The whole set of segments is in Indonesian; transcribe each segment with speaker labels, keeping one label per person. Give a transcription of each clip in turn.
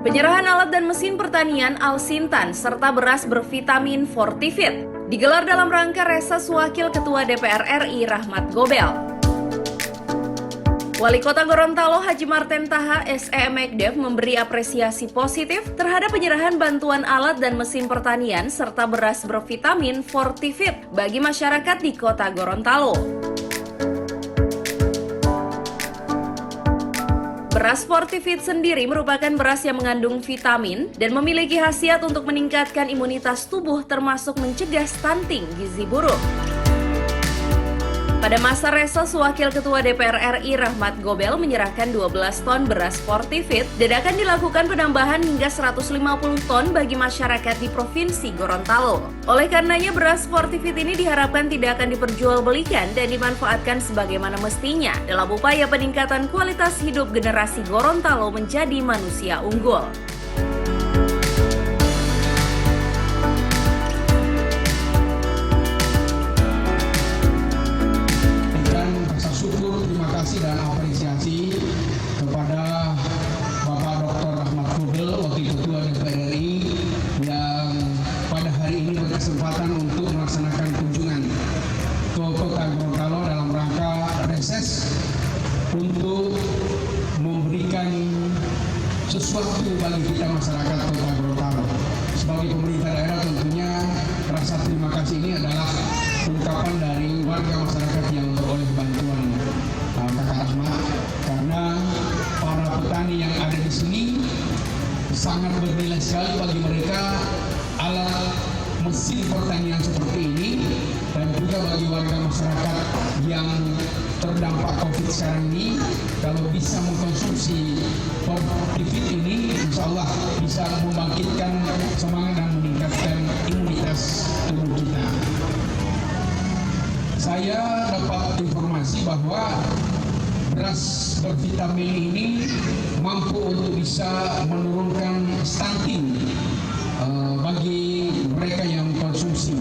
Speaker 1: Penyerahan alat dan mesin pertanian Al-Sintan serta beras bervitamin Fortifit digelar dalam rangka reses Wakil Ketua DPR RI Rahmat Gobel. Wali Kota Gorontalo Haji Marten Taha SE memberi apresiasi positif terhadap penyerahan bantuan alat dan mesin pertanian serta beras bervitamin Fortifit bagi masyarakat di Kota Gorontalo. Beras Fortifit sendiri merupakan beras yang mengandung vitamin dan memiliki khasiat untuk meningkatkan imunitas tubuh termasuk mencegah stunting gizi buruk. Pada masa reses, Wakil Ketua DPR RI Rahmat Gobel menyerahkan 12 ton beras Fortifit dan akan dilakukan penambahan hingga 150 ton bagi masyarakat di Provinsi Gorontalo. Oleh karenanya, beras Fortifit ini diharapkan tidak akan diperjualbelikan dan dimanfaatkan sebagaimana mestinya dalam upaya peningkatan kualitas hidup generasi Gorontalo menjadi manusia unggul.
Speaker 2: Dan apresiasi kepada Bapak Dr. Rahmat Gobel, Wakil Ketua DPR RI yang pada hari ini berkesempatan untuk melaksanakan kunjungan ke Kota Gorontalo dalam rangka reses untuk memberikan sesuatu bagi kita masyarakat Kota Gorontalo. Sebagai pemerintah daerah tentunya rasa terima kasih ini adalah ungkapan dari warga masyarakat yang memperoleh bantuan Kakak Rahmat, karena para petani yang ada di sini sangat bernilai sekali bagi mereka alat mesin pertanian seperti ini, dan juga bagi warga masyarakat yang terdampak COVID sekarang ini, kalau bisa mengkonsumsi Fortifit ini, insya Allah bisa membangkitkan semangat dan meningkatkan imunitas tubuh kita. Saya dapat informasi bahwa beras bervitamin ini mampu untuk bisa menurunkan stunting bagi mereka yang konsumsi,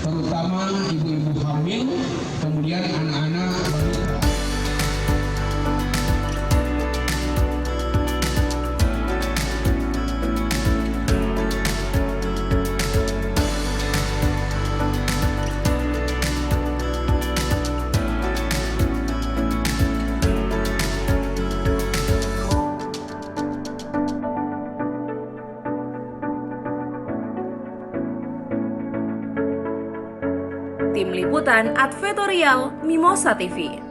Speaker 2: terutama ibu-ibu hamil, kemudian anak-anak balita.
Speaker 1: Tim Liputan Advertorial Mimosa TV.